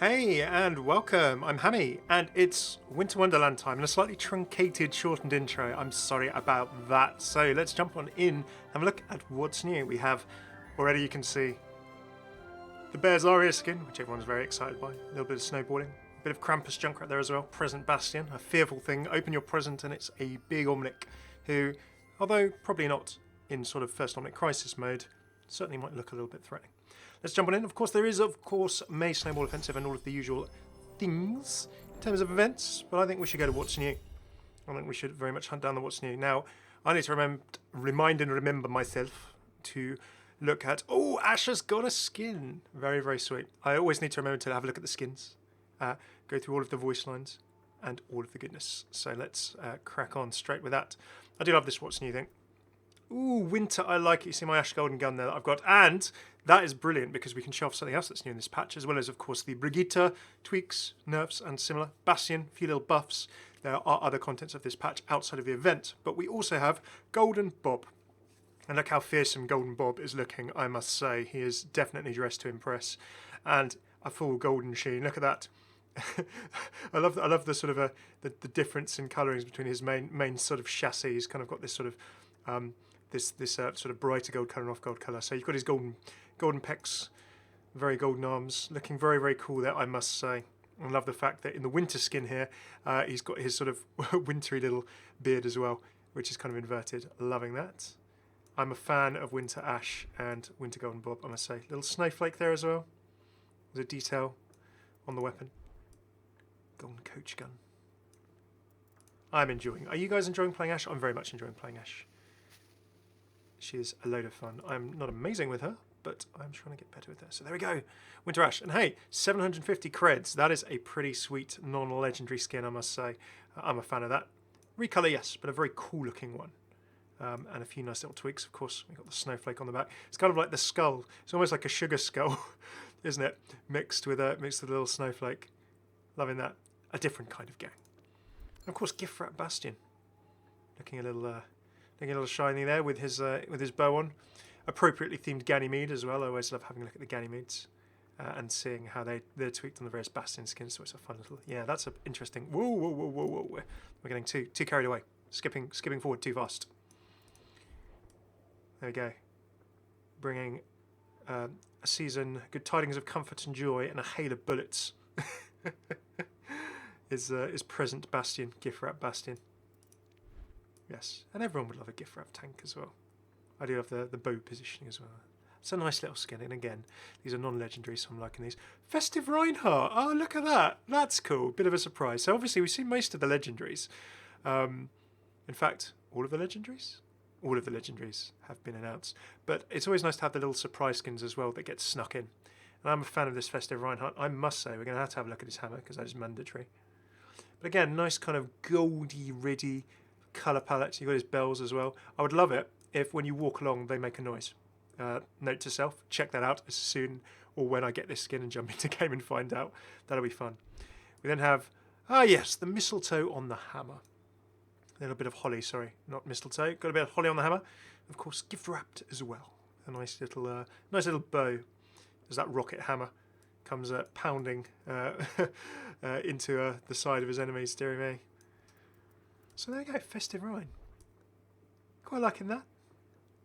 Hey and welcome, I'm Hammeh, and it's Winter Wonderland time and a slightly truncated, shortened intro. I'm sorry about that. So let's jump on in, have a look at what's new. We have, already you can see, the Bear Zarya skin, which everyone's very excited by. A little bit of snowboarding, a bit of Krampus Junkrat there as well. Present Bastion, a fearful thing. Open your present and it's a big Omnic who, although probably not in sort of first Omnic crisis mode, certainly might look a little bit threatening. Let's jump on in. Of course, there is, May Snowball Offensive and all of the usual things in terms of events, but I think we should go to what's new. I think we should very much hunt down the what's new. Now, I need to remind and remember myself to look at, oh, Ashe has got a skin. Very, very sweet. I always need to remember to have a look at the skins, go through all of the voice lines and all of the goodness. So let's crack on straight with that. I do love this what's new thing. Ooh, winter, I like it. You see my Ashe golden gun there that I've got. And that is brilliant because we can show off something else that's new in this patch, as well as, of course, the Brigitte tweaks, nerfs, and similar. Bastion, a few little buffs. There are other contents of this patch outside of the event. But we also have Golden Bob. And look how fearsome Golden Bob is looking, I must say. He is definitely dressed to impress. And a full golden sheen. Look at that. I love the sort of the difference in colourings between his main sort of chassis. He's kind of got this sort of this sort of brighter gold colour and off gold colour. So you've got his golden pecs, very golden arms, looking very, very cool there, I must say. I love the fact that in the winter skin here, he's got his sort of wintry little beard as well, which is kind of inverted. Loving that. I'm a fan of Winter Ashe and Winter Golden Bob, I must say. Little snowflake there as well. There's a detail on the weapon. Golden coach gun. I'm enjoying. Are you guys enjoying playing Ashe? I'm very much enjoying playing Ashe. She is a load of fun. I'm not amazing with her, but I'm trying to get better with her. So there we go. Winter Ashe. And hey, 750 creds. That is a pretty sweet non-legendary skin, I must say. I'm a fan of that. Recolor, yes, but a very cool looking one. And a few nice little tweaks, of course. We've got the snowflake on the back. It's kind of like the skull. It's almost like a sugar skull, isn't it? Mixed with a little snowflake. Loving that. A different kind of gang. And of course, gift wrap Bastion. Looking a little shiny there with his bow on. Appropriately themed Ganymede as well. I always love having a look at the Ganymedes and seeing how they're tweaked on the various Bastion skins. So it's a fun little, yeah, that's an interesting. Whoa! We're getting too carried away. Skipping forward too fast. There we go. Bringing a season, good tidings of comfort and joy, and a hail of bullets. is present Bastion, gift wrap Bastion. Yes, and everyone would love a gift wrap tank as well. I do love the bow positioning as well. It's a nice little skin, and again, these are non-legendary, so I'm liking these. Festive Reinhardt, oh look at that, that's cool, bit of a surprise. So obviously we've seen most of the legendaries. In fact, all of the legendaries? All of the legendaries have been announced. But it's always nice to have the little surprise skins as well that get snuck in. And I'm a fan of this Festive Reinhardt. I must say, we're going to have a look at his hammer, because that is mandatory. But again, nice kind of goldy, riddy colour palette. You've got his bells as well. I would love it if when you walk along they make a noise. Note to self, check that out as soon or when I get this skin and jump into game and find out. That'll be fun. We then have, yes, the mistletoe on the hammer. A little bit of holly, sorry, not mistletoe. Got a bit of holly on the hammer. Of course, gift wrapped as well. A nice little bow as that rocket hammer comes pounding into the side of his enemies, dearie me. So there you go, Festive Rhine. Quite liking that.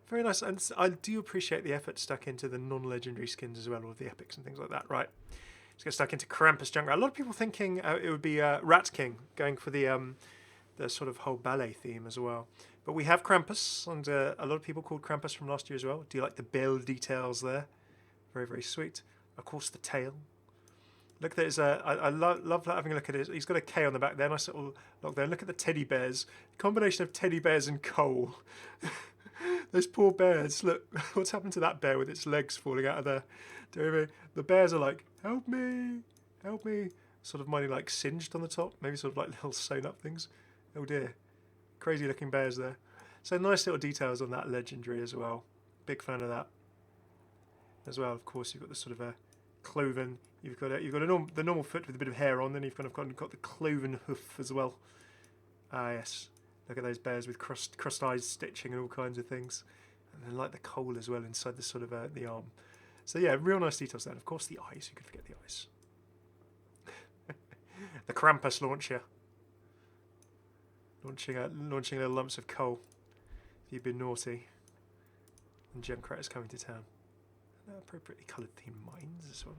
Very nice, and I do appreciate the effort stuck into the non-legendary skins as well, all of the epics and things like that. Right, let's get stuck into Krampus Junkrat. A lot of people thinking it would be Rat King, going for the sort of whole ballet theme as well. But we have Krampus, and a lot of people called Krampus from last year as well. Do you like the bell details there? Very, very sweet. Of course, the tail. Look, there's I love having a look at it. He's got a K on the back there, nice little lock there. Look at the teddy bears. Combination of teddy bears and coal. Those poor bears. Look, what's happened to that bear with its legs falling out of there? Do you know? The bears are like, help me, help me. Sort of mighty like singed on the top. Maybe sort of like little sewn up things. Oh dear. Crazy looking bears there. So nice little details on that legendary as well. Big fan of that. As well, of course, you've got the sort of a cloven. You've got the normal foot with a bit of hair on, then you've kind of got the cloven hoof as well. Ah yes, look at those bears with crossed eyes stitching and all kinds of things, and then like the coal as well inside the sort of the arm. So yeah, real nice details there. And of course the eyes, you could forget the eyes. The Krampus launcher. Launching little lumps of coal. If you've been naughty. And Junkrat is coming to town. Appropriately coloured themed mines as well.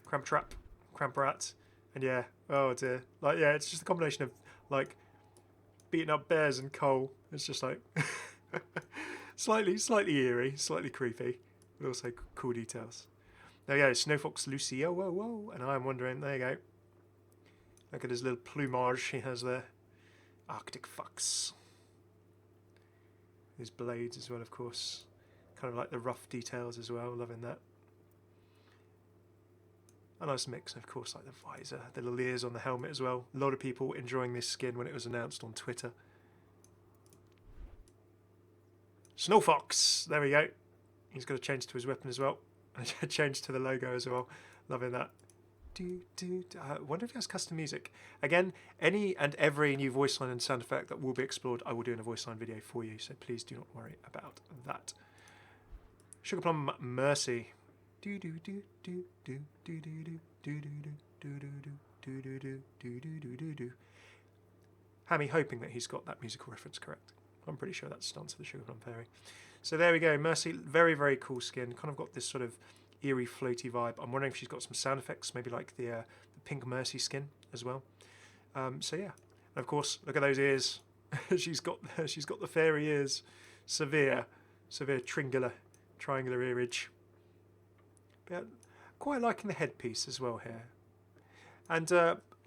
Cramp Trap, Cramp Rat, and yeah, oh dear. Like, yeah, it's just a combination of, like, beating up bears and coal. It's just like, slightly eerie, slightly creepy, but also cool details. There you go, Fox Lucio, whoa, and I'm wondering, there you go. Look at his little plumage he has there. Arctic Fox. His blades as well, of course. Kind of like the rough details as well, loving that. A nice mix, and of course, like the visor, the little ears on the helmet as well. A lot of people enjoying this skin when it was announced on Twitter. Snow Fox, there we go. He's got to change to his weapon as well. And change to the logo as well. Loving that. I wonder if he has custom music. Again, any and every new voice line and sound effect that will be explored, I will do in a voice line video for you, so please do not worry about that. Sugar Plum Mercy. Hammeh hoping that he's got that musical reference correct. I'm pretty sure that's Stance of the Sugar Plum Fairy. So there we go, Mercy, very, very cool skin. Kind of got this sort of eerie, floaty vibe. I'm wondering if she's got some sound effects, maybe like the pink Mercy skin as well. So yeah, and of course, look at those ears. she's got the fairy ears, severe triangular earage. But quite liking the headpiece as well here. And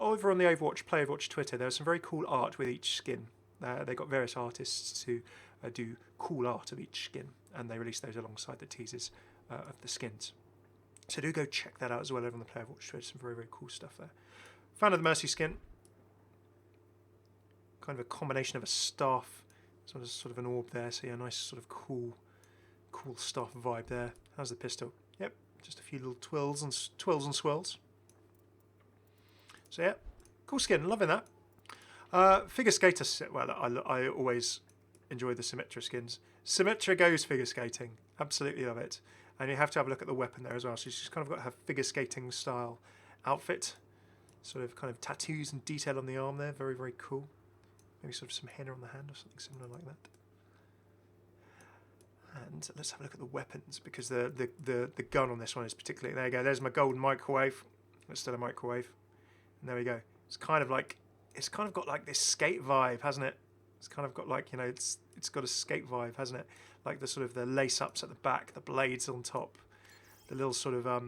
over on the Overwatch Twitter, there was some very cool art with each skin. They got various artists to do cool art of each skin, and they released those alongside the teasers of the skins. So do go check that out as well over on the Overwatch Twitter. Some very, very cool stuff there. Fan of the Mercy skin. Kind of a combination of a staff, sort of an orb there. So yeah, nice sort of cool staff vibe there. How's the pistol? Yep, just a few little twirls and swirls. So yeah, cool skin. Loving that. Figure skater. Well, I always enjoy the Symmetra skins. Symmetra goes figure skating. Absolutely love it. And you have to have a look at the weapon there as well. So she's kind of got her figure skating style outfit. Sort of kind of tattoos and detail on the arm there. Very, very cool. Maybe sort of some henna on the hand or something similar like that. And let's have a look at the weapons, because the gun on this one is particularly... There you go. There's my golden microwave. It's still a microwave. And there we go. It's kind of got like this skate vibe, hasn't it? It's kind of got like, you know, it's got a skate vibe, hasn't it? Like the sort of the lace-ups at the back, the blades on top, the little sort of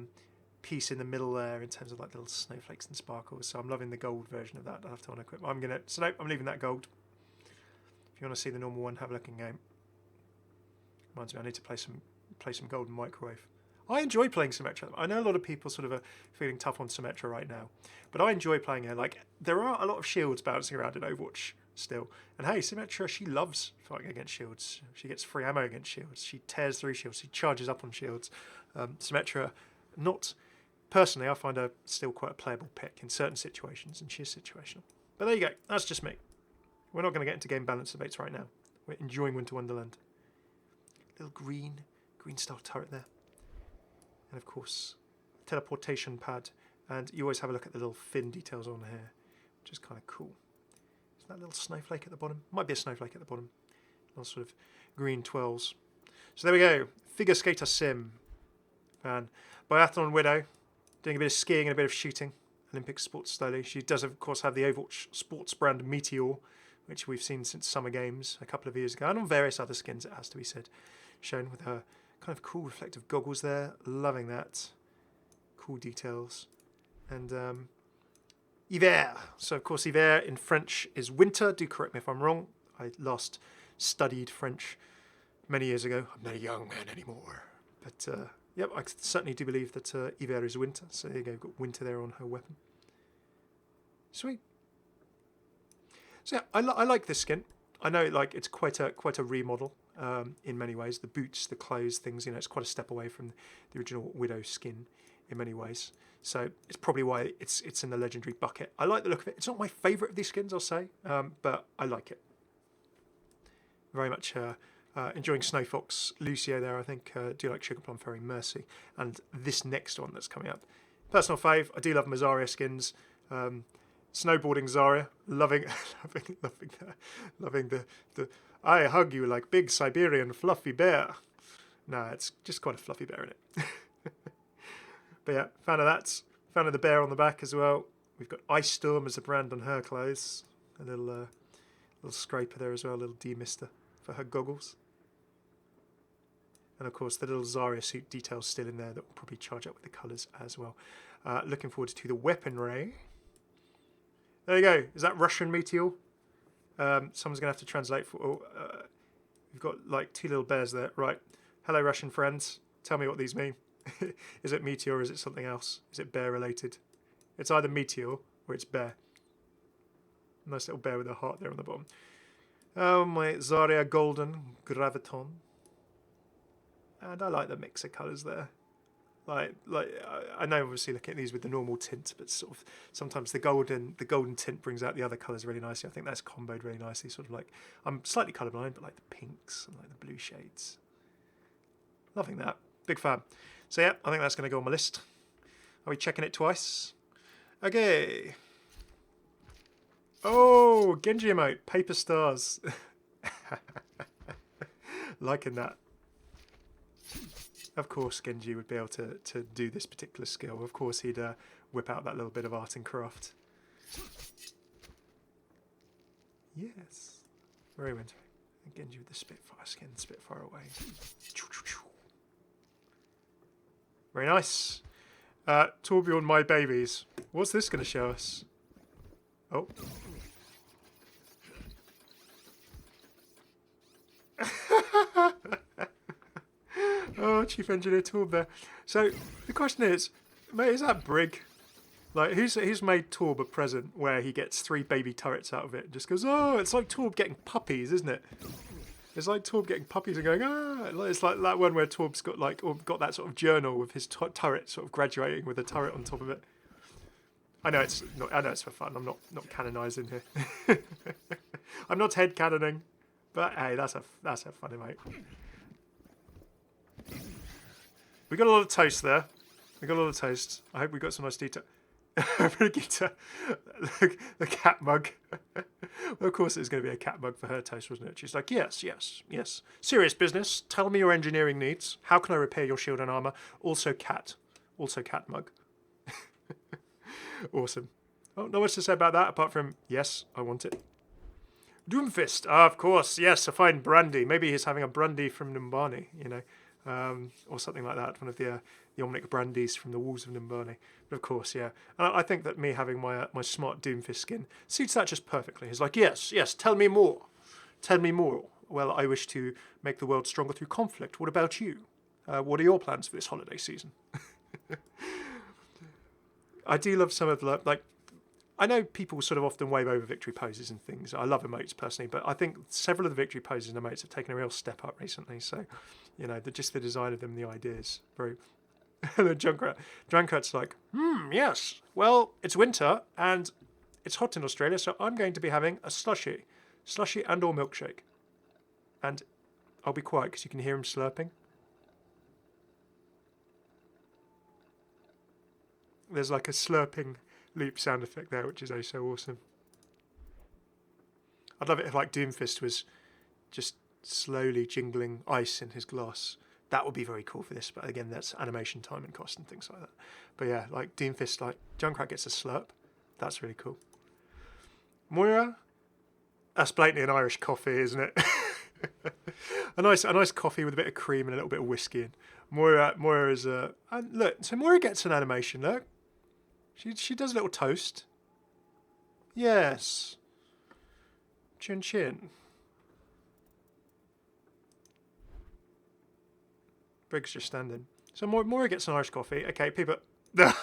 piece in the middle there in terms of like little snowflakes and sparkles. So I'm loving the gold version of that. I'll have to unequip. So I'm leaving that gold. If you want to see the normal one, have a look in game. Reminds me, I need to play some golden microwave. I enjoy playing Symmetra. I know a lot of people sort of are feeling tough on Symmetra right now, but I enjoy playing her. Like, there are a lot of shields bouncing around in Overwatch still. And hey, Symmetra, she loves fighting against shields. She gets free ammo against shields. She tears through shields. She charges up on shields. Symmetra, not... Personally, I find her still quite a playable pick in certain situations, and she is situational. But there you go. That's just me. We're not going to get into game balance debates right now. We're enjoying Winter Wonderland. Little green style turret there. And of course, teleportation pad. And you always have a look at the little fin details on here, which is kind of cool. Is that little snowflake at the bottom? Might be a snowflake at the bottom. Little sort of green twirls. So there we go. Figure skater sim. And Biathlon Widow, doing a bit of skiing and a bit of shooting. Olympic sports slowly. She does, of course, have the Overwatch sports brand Meteor, which we've seen since Summer Games a couple of years ago, and on various other skins, it has to be said. Shown with her kind of cool reflective goggles there. Loving that. Cool details. And hiver. So, of course, hiver in French is winter. Do correct me if I'm wrong. I last studied French many years ago. I'm not a young man anymore. But, yep, I certainly do believe that hiver is winter. So there you go. Got winter there on her weapon. Sweet. So yeah, I like this skin. I know it's quite a remodel in many ways. The boots, the clothes, things, it's quite a step away from the original Widow skin in many ways. So it's probably why it's in the legendary bucket. I like the look of it. It's not my favourite of these skins, I'll say, but I like it. Very much enjoying Snow Fox Lucio there, I think. Do like Sugar Plum Fairy Mercy. And this next one that's coming up. Personal fave, I do love my Zarya skins. Snowboarding Zarya, loving the I hug you like big Siberian fluffy bear. Nah, it's just quite a fluffy bear in it. But yeah, fan of that. Fan of the bear on the back as well. We've got Ice Storm as a brand on her clothes. A little scraper there as well, a little demister for her goggles. And of course the little Zarya suit details still in there that will probably charge up with the colours as well. Looking forward to the weaponry. There you go. Is that Russian meteor? Someone's going to have to translate for... we've got like two little bears there. Right. Hello, Russian friends. Tell me what these mean. Is it meteor or is it something else? Is it bear related? It's either meteor or it's bear. Nice little bear with a heart there on the bottom. Oh, my Zarya Golden Graviton. And I like the mix of colours there. Like I know obviously looking at these with the normal tint, but sort of sometimes the golden tint brings out the other colours really nicely. I think that's comboed really nicely. Sort of like, I'm slightly colourblind, but like the pinks and like the blue shades. Loving that. Big fan. So yeah, I think that's going to go on my list. Are we checking it twice? Okay. Oh, Genji emote, paper stars. Liking that. Of course, Genji would be able to do this particular skill. Of course, he'd whip out that little bit of art and craft. Yes. Very wintry. Genji with the Spitfire skin, Spitfire away. Very nice. Torbjorn, my babies. What's this going to show us? Oh. Oh, Chief Engineer Torb there. So the question is, mate, is that Brig? Like, who's made Torb a present where he gets 3 baby turrets out of it and just goes, oh, it's like Torb getting puppies, isn't it? It's like Torb getting puppies and going, ah. It's like that one where Torb's got like, or got that sort of journal with his turret sort of graduating with a turret on top of it. I know it's not. I know it's for fun. I'm not canonising here. I'm not head canoning, but hey, that's a funny mate. We got a lot of toast there. We got a lot of toast. I hope we got some nice detail. Brigitte, the cat mug. Well, of course, it was going to be a cat mug for her toast, wasn't it? She's like, yes. Serious business. Tell me your engineering needs. How can I repair your shield and armor? Also cat mug. Awesome. Oh, not much to say about that apart from yes, I want it. Doomfist, of course, yes, a fine brandy. Maybe he's having a brandy from Numbani, you know, or something like that. One of the Omnic brandies from the walls of Numbani. But of course, yeah. And I think that me having my smart Doomfist skin suits that just perfectly. He's like, yes, tell me more. Tell me more. Well, I wish to make the world stronger through conflict. What about you? What are your plans for this holiday season? I do love some of the, like, I know people sort of often wave over victory poses and things. I love emotes personally, but I think several of the victory poses and emotes have taken a real step up recently. So, you know, just the design of them, the ideas, very... The Junkrat's like, yes, well, it's winter and it's hot in Australia, so I'm going to be having a slushy and or milkshake. And I'll be quiet because you can hear him slurping. There's like a slurping loop sound effect there, which is oh so awesome. I'd love it if like Doomfist was just slowly jingling ice in his glass. That would be very cool for this, but again, that's animation time and cost and things like that. But yeah, like Doomfist, like Junkrat gets a slurp. That's really cool. Moira, that's blatantly an Irish coffee, isn't it? a nice coffee with a bit of cream and a little bit of whiskey in. Moira is a look. So Moira gets an animation. Look, she does a little toast. Yes. Chin chin. Briggs just standing. So Moira gets an Irish coffee. Okay, people.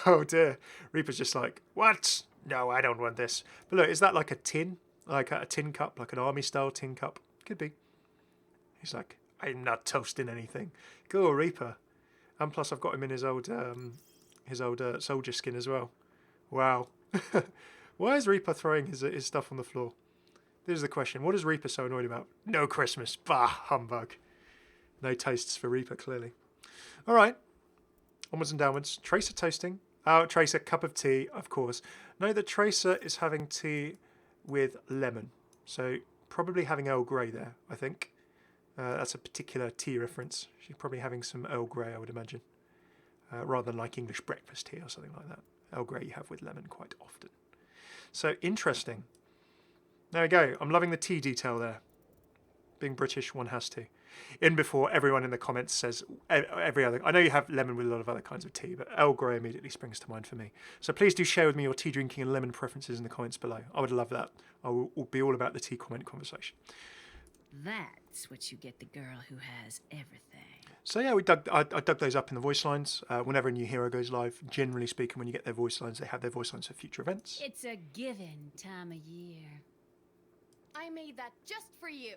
Oh dear. Reaper's just like, what? No, I don't want this. But look, is that like a tin? Like a tin cup? Like an army style tin cup? Could be. He's like, I'm not toasting anything. Go, Reaper. And plus I've got him in his old soldier skin as well. Wow. Why is Reaper throwing his stuff on the floor? This is the question. What is Reaper so annoyed about? No Christmas. Bah, humbug. No toasts for Reaper, clearly. All right. Onwards and downwards. Tracer toasting. Oh, Tracer, cup of tea, of course. No, the Tracer is having tea with lemon. So probably having Earl Grey there, I think. That's a particular tea reference. She's probably having some Earl Grey, I would imagine. Rather than like English breakfast tea or something like that. Earl Grey you have with lemon quite often. So interesting. There we go. I'm loving the tea detail there. Being British, one has to. In before everyone in the comments says every other. I know you have lemon with a lot of other kinds of tea, but Earl Grey immediately springs to mind for me. So please do share with me your tea drinking and lemon preferences in the comments below. I would love that. I will be all about the tea comment conversation. That's what you get the girl who has everything. So yeah, I dug those up in the voice lines. Whenever a new hero goes live, generally speaking, when you get their voice lines, they have their voice lines for future events. It's a given time of year. I made that just for you.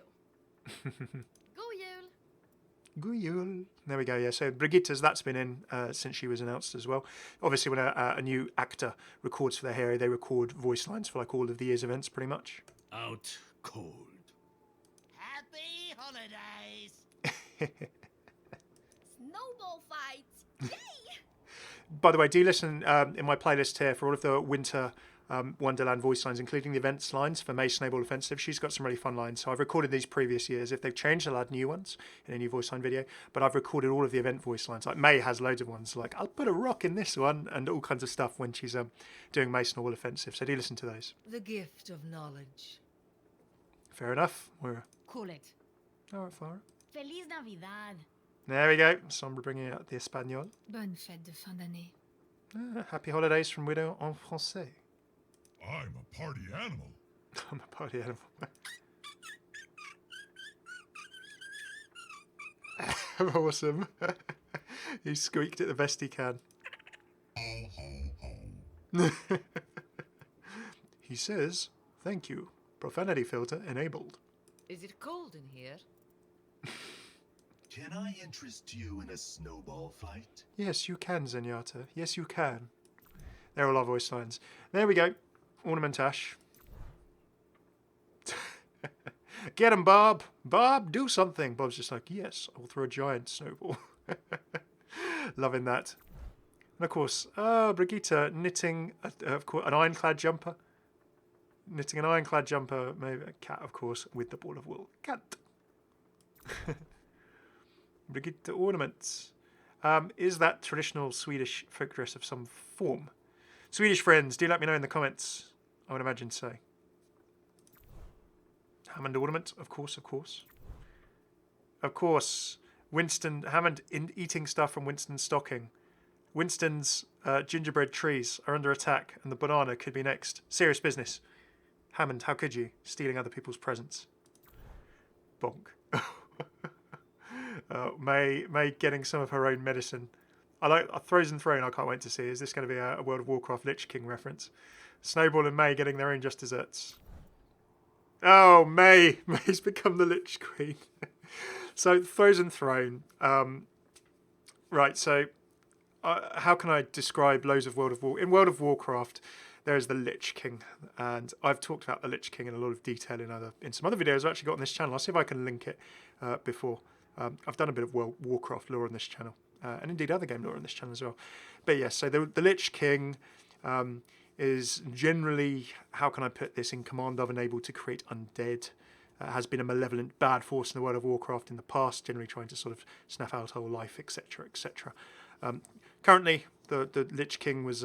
Guyul. Guyul. There we go, yeah. So Brigitte's, that's been in since she was announced as well. Obviously, when a new actor records for their hero, they record voice lines for like all of the year's events, pretty much. Out cold. Happy holidays. Snowball fights. Yay! By the way, do listen in my playlist here for all of the Winter Wonderland voice lines, including the events lines for May's Snowball Offensive. She's got some really fun lines. So I've recorded these previous years. If they've changed, I'll add new ones in a new voice line video. But I've recorded all of the event voice lines. Like May has loads of ones. Like I'll put a rock in this one and all kinds of stuff when she's doing May's Snowball Offensive. So do listen to those. The gift of knowledge. Fair enough. We're Cool it. all right, Farah. Feliz Navidad. There we go. Sombra bringing out the Espanol. Bonne fête de fin d'année. Happy holidays from Widow en français. I'm a party animal. I'm a party animal. Awesome. He squeaked it the best he can. He says, thank you. Profanity filter enabled. Is it cold in here? Can I interest you in a snowball fight? Yes, you can, Zenyatta. Yes, you can. They're all our voice lines. There we go. Ornament Ashe. Get him, Bob. Bob, do something. Bob's just like, yes, I'll throw a giant snowball. Loving that. And of course, Brigitte knitting, of course, an ironclad jumper. Knitting an ironclad jumper, maybe a cat, of course, with the ball of wool. Cat. Brigitte ornaments. Is that traditional Swedish folk dress of some form? Swedish friends, do let me know in the comments. I would imagine so. Hammond ornament, of course, of course. Of course, Winston, Hammond eating stuff from Winston's stocking. Winston's gingerbread trees are under attack and the banana could be next. Serious business. Hammond, how could you? Stealing other people's presents. Bonk. May getting some of her own medicine. I like a Frozen Throne. I can't wait to see. Is this going to be a World of Warcraft Lich King reference? Snowball and May getting their own just desserts. Oh, May! May's become the Lich Queen. So Frozen Throne. Right. So how can I describe loads of in World of Warcraft? There is the Lich King, and I've talked about the Lich King in a lot of detail in some other videos I've actually got on this channel. I'll see if I can link it before. I've done a bit of Warcraft lore on this channel, and indeed other game lore on this channel as well. But yes, so the Lich King is generally, how can I put this, in command of and able to create undead. Has been a malevolent bad force in the world of Warcraft in the past, generally trying to sort of snuff out whole life, etc., etc. Currently, the Lich King was...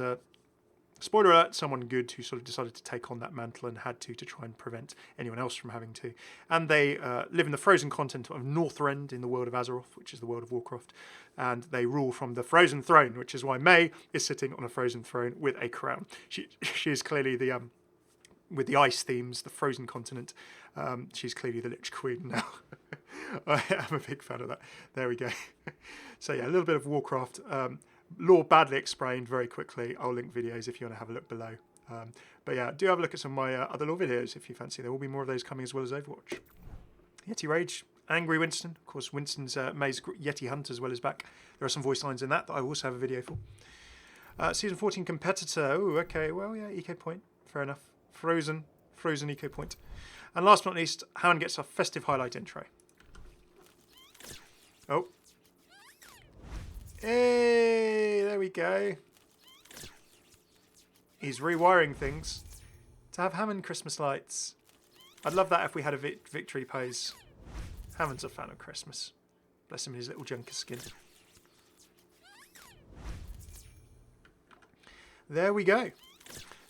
spoiler alert, someone good who sort of decided to take on that mantle and had to try and prevent anyone else from having to. And they live in the frozen continent of Northrend in the world of Azeroth, which is the world of Warcraft. And they rule from the frozen throne, which is why May is sitting on a frozen throne with a crown. She is clearly the, with the ice themes, the frozen continent, she's clearly the Lich Queen now. I am a big fan of that. There we go. So yeah, a little bit of Warcraft. Lore badly explained very quickly. I'll link videos if you want to have a look below. But yeah, do have a look at some of my other lore videos if you fancy. There will be more of those coming as well as Overwatch. Yeti Rage, Angry Winston. Of course, Winston's May's Yeti Hunt as well is back. There are some voice lines in that I also have a video for. Season 14 competitor. Oh, okay. Well, yeah, eco point. Fair enough. Frozen eco point. And last but not least, Hammond gets a festive highlight intro. Oh. Hey, there we go. He's rewiring things to have Hammond Christmas lights. I'd love that if we had a victory pose. Hammond's a fan of Christmas. Bless him in his little junker skin. There we go.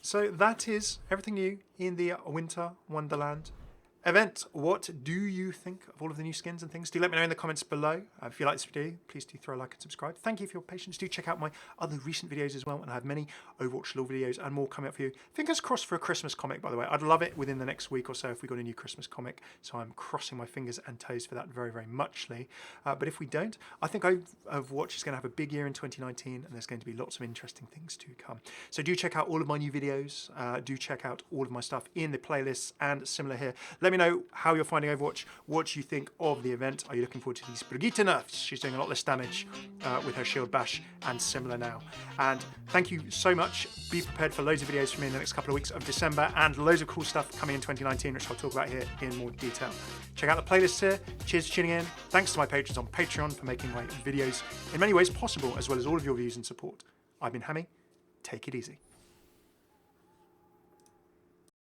So that is everything new in the Winter Wonderland event. What do you think of all of the new skins and things? Do let me know in the comments below. If you like this video, please do throw a like and subscribe. Thank you for your patience. Do check out my other recent videos as well, and I have many Overwatch lore videos and more coming up for you. Fingers crossed for a Christmas comic, by the way. I'd love it within the next week or so if we got a new Christmas comic, so I'm crossing my fingers and toes for that very, very muchly. But if we don't, I think Overwatch is going to have a big year in 2019, and there's going to be lots of interesting things to come. So do check out all of my new videos. Do check out all of my stuff in the playlists and similar here. Let me know how you're finding Overwatch, what you think of the event. Are you looking forward to these Brigitte nerfs? She's doing a lot less damage with her shield bash and similar now. And thank you so much. Be prepared for loads of videos from me in the next couple of weeks of December, and loads of cool stuff coming in 2019, which I'll talk about here in more detail. Check out the playlist here. Cheers for tuning in. Thanks to my patrons on Patreon for making my videos in many ways possible, as well as all of your views and support. I've been Hammeh. Take it easy.